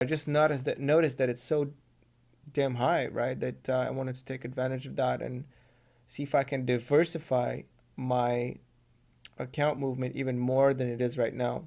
I just noticed that it's so damn high, right? That I wanted to take advantage of that and see if I can diversify my account movement even more than it is right now.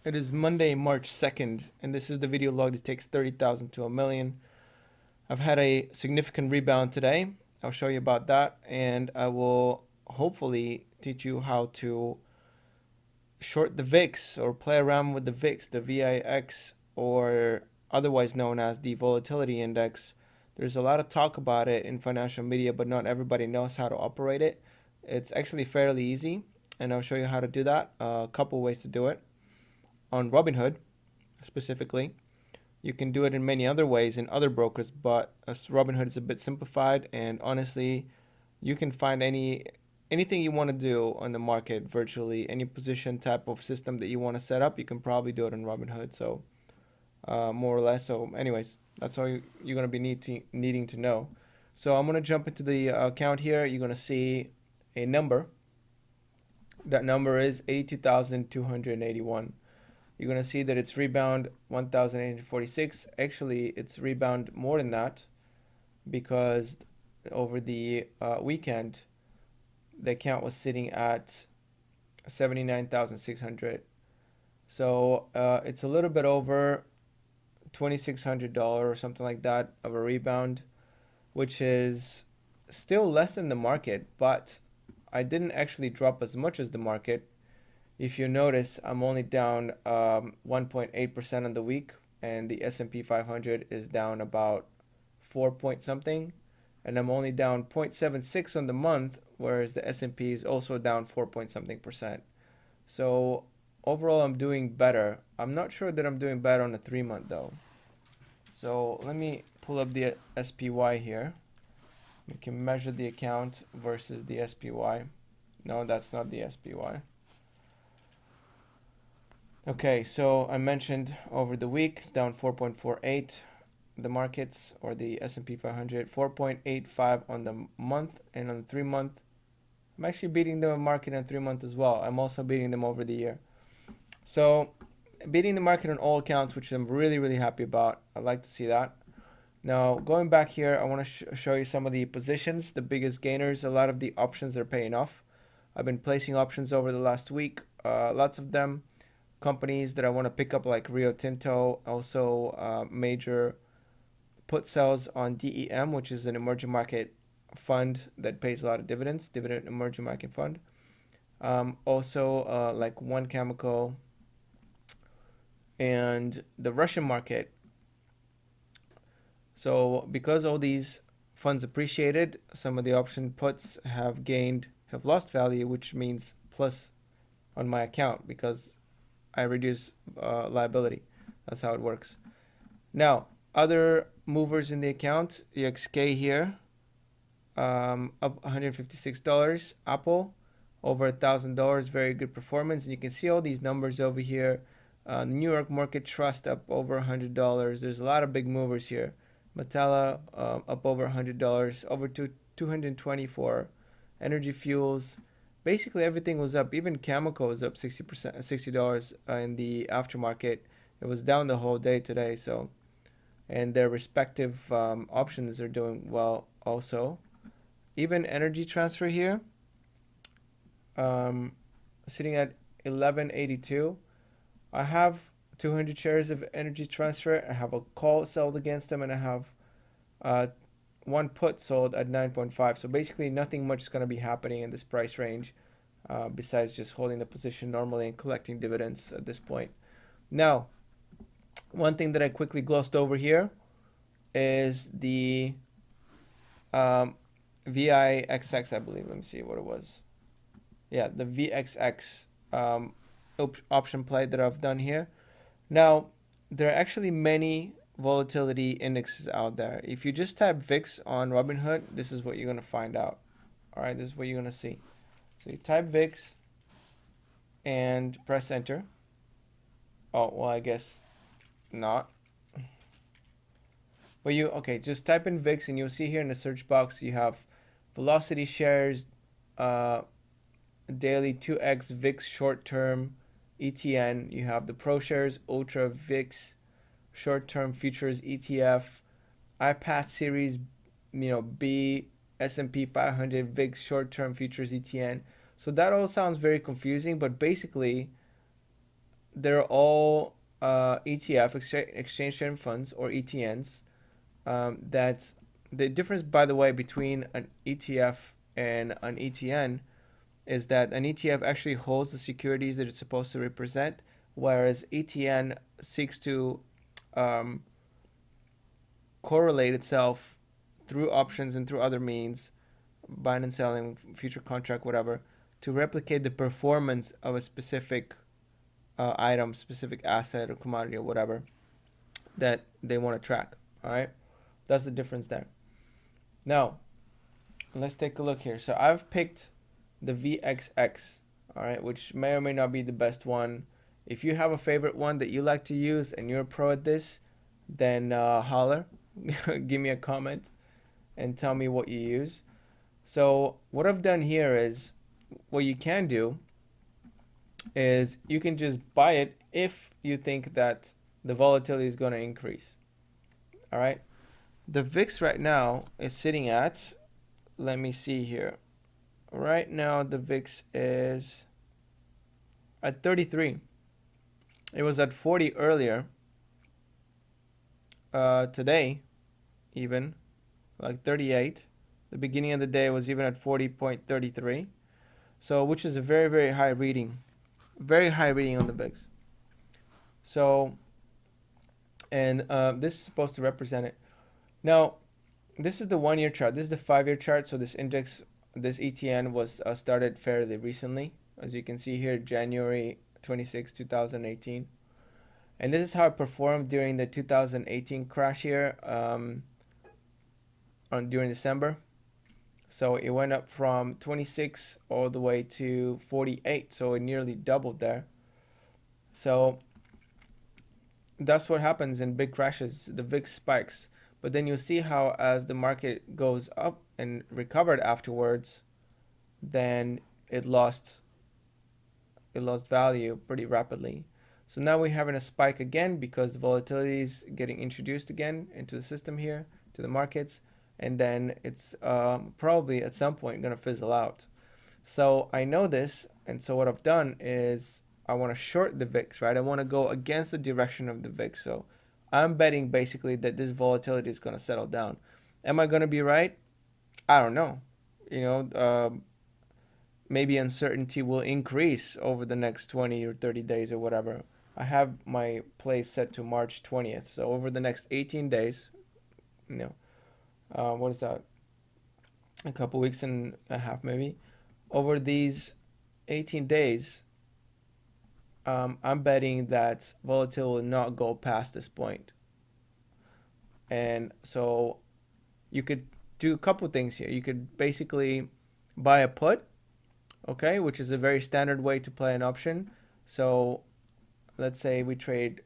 It is Monday, March 2nd, and this is the video log that takes 30,000 to a million. I've had a significant rebound today. I'll show you about that, and I will hopefully teach you how to short the VIX or play around with the VIX, the VIX, or otherwise known as the volatility index. There's a lot of talk about it in financial media, but not everybody knows how to operate it. It's actually fairly easy, and I'll show you how to do that. A couple ways to do it. On Robinhood, specifically, you can do it in many other ways in other brokers, but Robinhood is a bit simplified, and honestly, you can find anything you want to do on the market virtually. Any position type of system that you want to set up, you can probably do it on Robinhood. So more or less. So anyways, that's all you're going to be needing to know. So I'm going to jump into the account here. You're going to see a number. That number is 82,281. You're going to see that it's rebound 1,846. Actually, it's rebound more than that because over the weekend, the account was sitting at 79,600. So it's a little bit over $2,600 or something like that of a rebound, which is still less than the market, but I didn't actually drop as much as the market. If you notice, I'm only down 1.8% on the week, and the S&P 500 is down about 4 point something, and I'm only down 0.76 on the month, whereas the S&P is also down 4 point something percent. So overall, I'm doing better. I'm not sure that I'm doing better on the 3-month though. So let me pull up the SPY here. We can measure the account versus the SPY. No, that's not the SPY. Okay, so I mentioned over the week it's down 4.48, the markets or the S&P 500, 4.85 on the month, and on the 3-month, I'm actually beating the market on 3-month as well. I'm also beating them over the year. So beating the market on all accounts, which I'm really, really happy about. I'd like to see that. Now, going back here, I want to show you some of the positions, the biggest gainers. A lot of the options are paying off. I've been placing options over the last week, lots of them. Companies that I want to pick up like Rio Tinto, also major put sells on DEM, which is an emerging market fund that pays a lot of dividends, dividend emerging market fund. Also like One Chemical and the Russian market. So because all these funds appreciated, some of the option puts have lost value, which means plus on my account because I reduce liability. That's how it works. Now, other movers in the account, EXK here, up $156. Apple, over $1,000, very good performance. And you can see all these numbers over here. New York Market Trust up over $100. There's a lot of big movers here. Metalla up over $100, over to 224. Energy Fuels. Basically everything was up. Even Cameco was up 60%, $60 in the aftermarket. It was down the whole day today. So, and their respective options are doing well also. Even Energy Transfer here, sitting at 1182. I have 200 shares of Energy Transfer. I have a call sold against them, and I have one put sold at 9.5. So basically nothing much is going to be happening in this price range besides just holding the position normally and collecting dividends at this point. Now, one thing that I quickly glossed over here is the VIXX, I believe. Let me see what it was. Yeah, the VXX option play that I've done here. Now, there are actually many volatility indexes out there. If you just type VIX on Robinhood, this is what you're going to find out. All right, this is what you're going to see. So you type VIX and press enter. Oh, well, I guess not. But okay, just type in VIX and you'll see here in the search box you have velocity shares, daily 2x VIX short term ETN. You have the Pro Shares Ultra VIX short term futures ETF, iPath series, B, S&P 500 VIX short term futures ETN. So that all sounds very confusing, but basically they're all ETF, exchange traded funds, or ETNs. That the difference, by the way, between an ETF and an ETN is that an ETF actually holds the securities that it's supposed to represent, whereas ETN seeks to correlate itself through options and through other means, buying and selling, future contract, whatever, to replicate the performance of a specific item, specific asset or commodity or whatever that they want to track. All right, that's the difference there. Now, let's take a look here. So I've picked the VXX, all right, which may or may not be the best one. If you have a favorite one that you like to use and you're a pro at this, then holler, give me a comment and tell me what you use. So what I've done here is, what you can do is you can just buy it if you think that the volatility is going to increase. All right. The VIX right now is sitting at, let me see here. Right now the VIX is at 33. It was at 40 earlier. Today, even like 38. The beginning of the day was even at 40.33. So, which is a very, very high reading. Very high reading on the VIX. So, and this is supposed to represent it. Now, this is the 1 year chart. This is the 5 year chart. So this index, this ETN was started fairly recently. As you can see here, January 26, 2018. And this is how it performed during the 2018 crash here during December. So it went up from 26 all the way to 48. So it nearly doubled there. So that's what happens in big crashes. The VIX spikes. But then you'll see how as the market goes up and recovered afterwards, then it lost value pretty rapidly. So now we're having a spike again because the volatility is getting introduced again into the system here, to the markets, and then it's probably at some point going to fizzle out. So I know this, and so what I've done is I want to short the VIX, right? I want to go against the direction of the VIX. So I'm betting basically that this volatility is going to settle down. Am I going to be right? I don't know. Maybe uncertainty will increase over the next 20 or 30 days or whatever. I have my place set to March 20th. So over the next 18 days, what is that? A couple weeks and a half maybe. Over these 18 days, I'm betting that volatility will not go past this point. And so you could do a couple things here. You could basically buy a put, okay, which is a very standard way to play an option. So let's say we click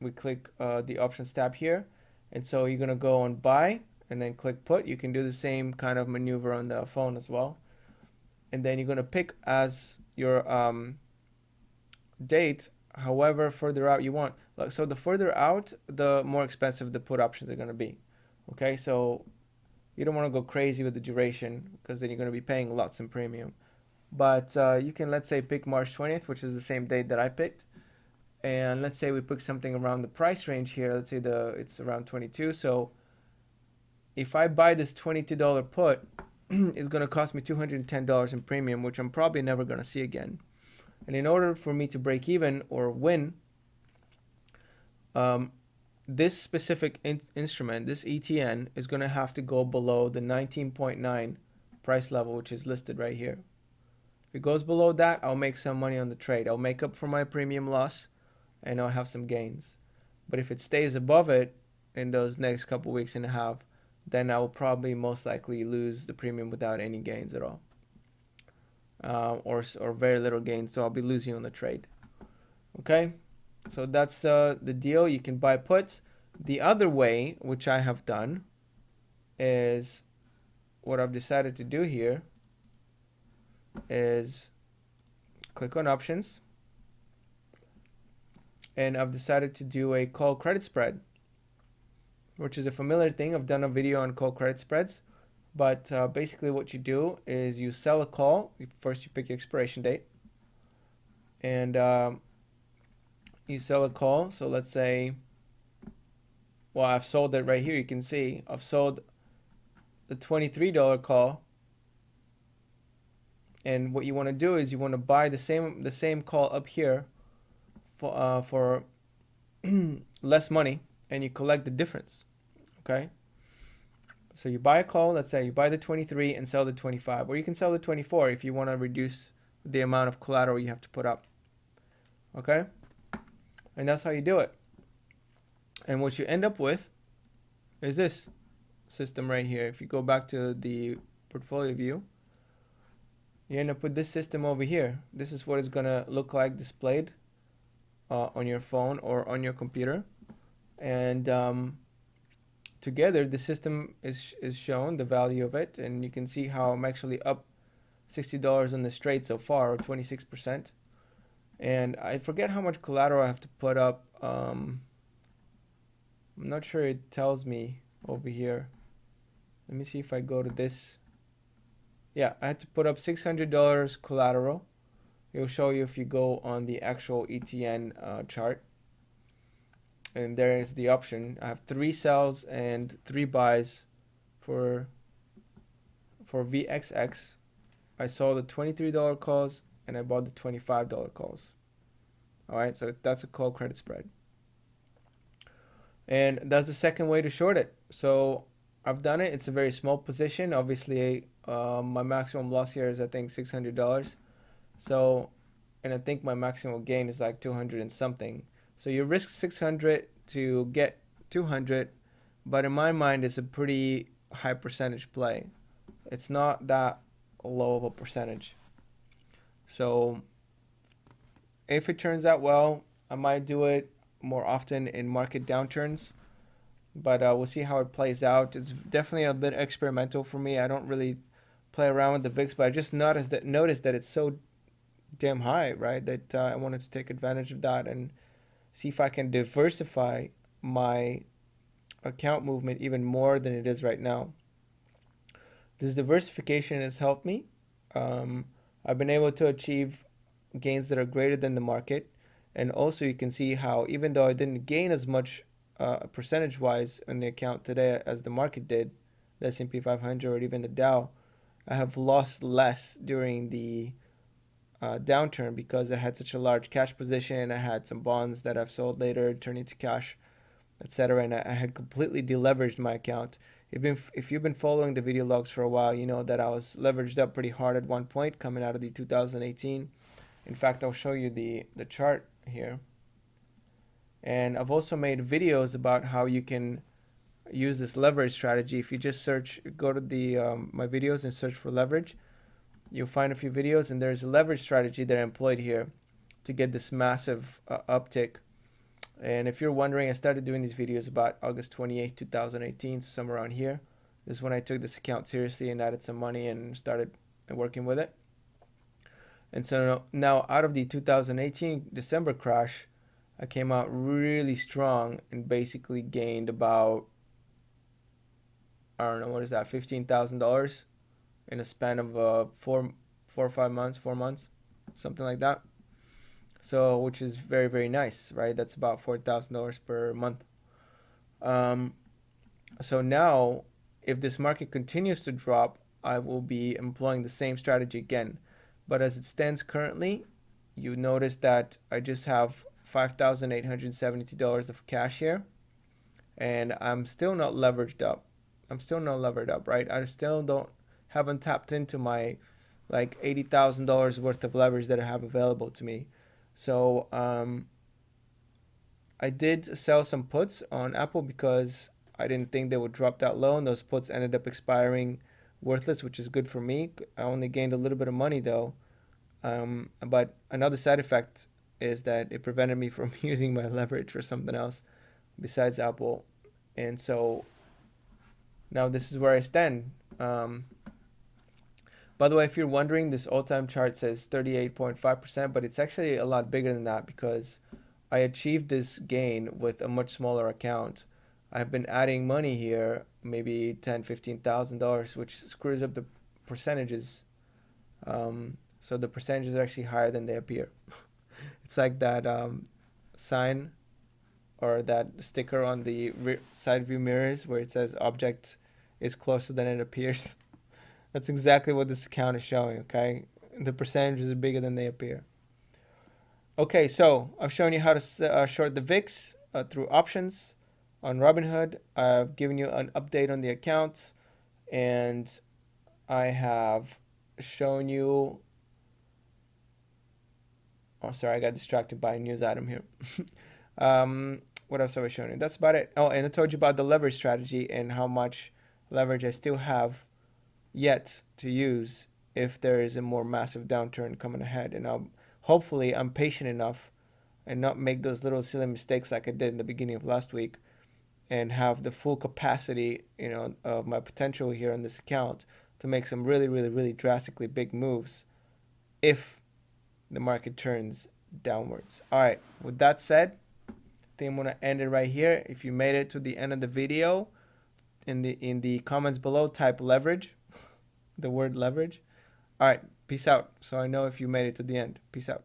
the options tab here. And so you're going to go on buy and then click put. You can do the same kind of maneuver on the phone as well. And then you're going to pick as your date however further out you want. So the further out, the more expensive the put options are going to be. Okay, so you don't want to go crazy with the duration because then you're going to be paying lots in premium. But you can, let's say, pick March 20th, which is the same date that I picked. And let's say we pick something around the price range here. Let's say it's around 22. So if I buy this $22 put, it's going to cost me $210 in premium, which I'm probably never going to see again. And in order for me to break even or win, this specific instrument, this ETN, is going to have to go below the 19.9 price level, which is listed right here. If it goes below that, I'll make some money on the trade. I'll make up for my premium loss and I'll have some gains. But if it stays above it in those next couple weeks and a half, then I will probably most likely lose the premium without any gains at all. Or very little gains, so I'll be losing on the trade. Okay, so that's the deal. You can buy puts. The other way, which I have done, is what I've decided to do here is click on options, and I've decided to do a call credit spread, which is a familiar thing. I've done a video on call credit spreads, but basically what you do is you sell a call. First you pick your expiration date, and you sell a call. So let's say, well, I've sold it right here. You can see I've sold the $23 call, and what you want to do is you want to buy the same call up here for less money, and you collect the difference. Okay, so you buy a call. Let's say you buy the 23 and sell the 25, or you can sell the 24 if you want to reduce the amount of collateral you have to put up. Okay, and that's how you do it. And what you end up with is this system right here. If you go back to the portfolio view, you end up with this system over here. This is what it's gonna look like displayed on your phone or on your computer, and together the system is shown, the value of it, and you can see how I'm actually up $60 on the straight so far, or 26%. And I forget how much collateral I have to put up. I'm not sure, it tells me over here. Let me see if I go to this. Yeah, I had to put up $600 collateral. It'll show you if you go on the actual ETN chart. And there is the option. I have 3 sells and 3 buys for VXX. I saw the $23 calls and I bought the $25 calls. All right, so that's a call credit spread. And that's the second way to short it. So I've done it. It's a very small position. Obviously, my maximum loss here is I think $600. So, and I think my maximum gain is like 200 and something. So you risk 600 to get 200, but in my mind, it's a pretty high percentage play. It's not that low of a percentage. So if it turns out well, I might do it more often in market downturns, but we'll see how it plays out. It's definitely a bit experimental for me. I don't really play around with the VIX, but I just noticed that it's so damn high, right? That I wanted to take advantage of that and see if I can diversify my account movement even more than it is right now. This diversification has helped me. I've been able to achieve gains that are greater than the market. And also you can see how even though I didn't gain as much percentage-wise in the account today as the market did, the S&P 500 or even the Dow, I have lost less during the downturn because I had such a large cash position. I had some bonds that I've sold later, turned into cash, etc. And I had completely deleveraged my account. If you've been following the video logs for a while, you know that I was leveraged up pretty hard at one point coming out of the 2018. In fact, I'll show you the chart here. And I've also made videos about how you can use this leverage strategy. If you just search, go to the my videos and search for leverage, you'll find a few videos, and there's a leverage strategy that I employed here to get this massive uptick. And if you're wondering, I started doing these videos about August 28th, 2018, so somewhere around here. This is when I took this account seriously and added some money and started working with it. And so now out of the 2018 December crash, I came out really strong and basically gained about, I don't know, what is that, $15,000 in a span of 4 or 5 months, 4 months, something like that. So, which is very, very nice, right? That's about $4,000 per month. So now, if this market continues to drop, I will be employing the same strategy again. But as it stands currently, you notice that I just have $5,872 of cash here, and I'm still not leveraged up. I'm still not levered up, right? I still haven't tapped into my like $80,000 worth of leverage that I have available to me. So I did sell some puts on Apple because I didn't think they would drop that low, and those puts ended up expiring worthless, which is good for me. I only gained a little bit of money though. But another side effect is that it prevented me from using my leverage for something else, besides Apple. And so now this is where I stand. By the way, if you're wondering, this all-time chart says 38.5%, but it's actually a lot bigger than that because I achieved this gain with a much smaller account. I've been adding money here, maybe $10,000, $15,000, which screws up the percentages. So the percentages are actually higher than they appear. It's like that sign or that sticker on the side view mirrors where it says object is closer than it appears. That's exactly what this account is showing, okay? The percentages are bigger than they appear. Okay, so I've shown you how to short the VIX through options on Robinhood. I've given you an update on the account, and I have shown you... Oh, sorry, I got distracted by a news item here. What else have I shown you? That's about it. Oh, and I told you about the leverage strategy and how much leverage I still have yet to use if there is a more massive downturn coming ahead. And hopefully I'm patient enough and not make those little silly mistakes like I did in the beginning of last week, and have the full capacity, of my potential here on this account to make some really, really, really drastically big moves if the market turns downwards. All right, with that said, I think I'm gonna end it right here. If you made it to the end of the video, in the comments below, type leverage, the word leverage. All right, peace out. So I know if you made it to the end. Peace out.